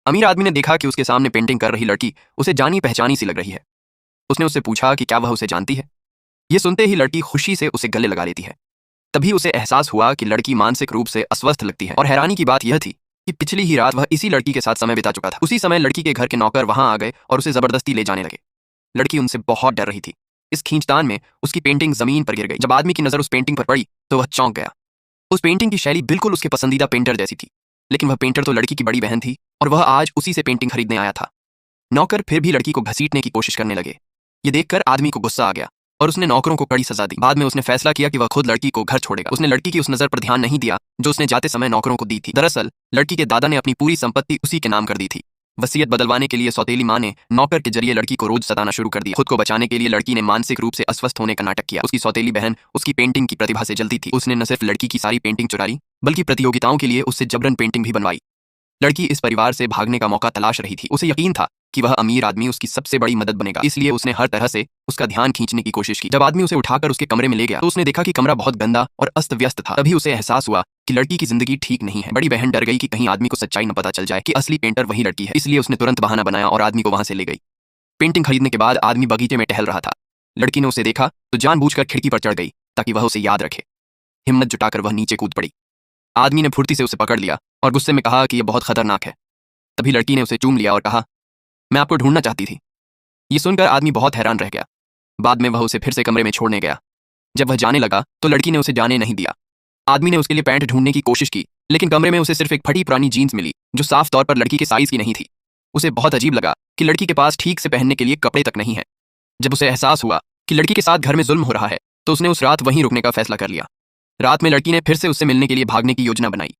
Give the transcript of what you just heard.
अमीर आदमी ने देखा कि उसके सामने पेंटिंग कर रही लड़की उसे जानी पहचानी सी लग रही है। उसने उससे पूछा कि क्या वह उसे जानती है। ये सुनते ही लड़की खुशी से उसे गले लगा लेती है। तभी उसे एहसास हुआ कि लड़की मानसिक रूप से अस्वस्थ लगती है और हैरानी की बात यह थी कि पिछली ही रात वह इसी लड़की के साथ समय बिता चुका था। उसी समय लड़की के घर के नौकर वहां आ गए और उसे जबरदस्ती ले जाने लगे। लड़की उनसे बहुत डर रही थी। इस खींचतान में उसकी पेंटिंग जमीन पर गिर गई। जब आदमी की नजर उस पेंटिंग पर पड़ी तो वह चौंक गया। उस पेंटिंग की शैली बिल्कुल उसके पसंदीदा पेंटर जैसी थी, लेकिन वह पेंटर तो लड़की की बड़ी बहन थी और वह आज उसी से पेंटिंग खरीदने आया था। नौकर फिर भी लड़की को घसीटने की कोशिश करने लगे। ये देखकर आदमी को गुस्सा आ गया और उसने नौकरों को कड़ी सजा दी। बाद में उसने फैसला किया कि वह खुद लड़की को घर छोड़ेगा। उसने लड़की की उस नजर पर ध्यान नहीं दिया जो उसने जाते समय नौकरों को दी थी। दरअसल लड़की के दादा ने अपनी पूरी संपत्ति उसी के नाम कर दी थी। वसीयत बदलवाने के लिए सौतेली माँ ने नौकर के जरिए लड़की को रोज सताना शुरू कर दिया। खुद को बचाने के लिए लड़की ने मानसिक रूप से अस्वस्थ होने का नाटक किया। उसकी सौतेली बहन उसकी पेंटिंग की प्रतिभा से जलती थी। उसने न सिर्फ लड़की की सारी पेंटिंग चुरा ली बल्कि प्रतियोगिताओं के लिए उससे जबरन पेंटिंग भी बनवाई। लड़की इस परिवार से भागने का मौका तलाश रही थी। उसे यकीन था कि वह अमीर आदमी उसकी सबसे बड़ी मदद बनेगा, इसलिए उसने हर तरह से उसका ध्यान खींचने की कोशिश की। जब आदमी उसे उठाकर उसके कमरे में ले गया तो उसने देखा कि कमरा बहुत गंदा और अस्त व्यस्त था। तभी उसे एहसास हुआ कि लड़की की जिंदगी ठीक नहीं है। बड़ी बहन डर गई कि कहीं आदमी को सच्चाई न पता चल जाए कि असली पेंटर वही लड़की है, इसलिए उसने तुरंत बहाना बनाया और आदमी को वहां से ले गई। पेंटिंग खरीदने के बाद आदमी बगीचे में टहल रहा था। लड़की ने उसे देखा तो जानबूझकर खिड़की पर चढ़ गई ताकि वह उसे याद रखे। हिम्मत जुटाकर वह नीचे कूद पड़ी। आदमी ने फुर्ती से उसे पकड़ लिया और गुस्से में कहा कि यह बहुत खतरनाक है। तभी लड़की ने उसे चूम लिया और कहा, मैं आपको ढूंढना चाहती थी। ये सुनकर आदमी बहुत हैरान रह गया। बाद में वह उसे फिर से कमरे में छोड़ने गया। जब वह जाने लगा तो लड़की ने उसे जाने नहीं दिया। आदमी ने उसके लिए पैंट ढूंढने की कोशिश की, लेकिन कमरे में उसे सिर्फ एक फटी पुरानी जीन्स मिली जो साफ तौर पर लड़की के साइज की नहीं थी। उसे बहुत अजीब लगा कि लड़की के पास ठीक से पहनने के लिए कपड़े तक नहीं है। जब उसे एहसास हुआ कि लड़की के साथ घर में जुल्म हो रहा है तो उसने उस रात वहीं रुकने का फैसला कर लिया। रात में लड़की ने फिर से उससे मिलने के लिए भागने की योजना बनाई।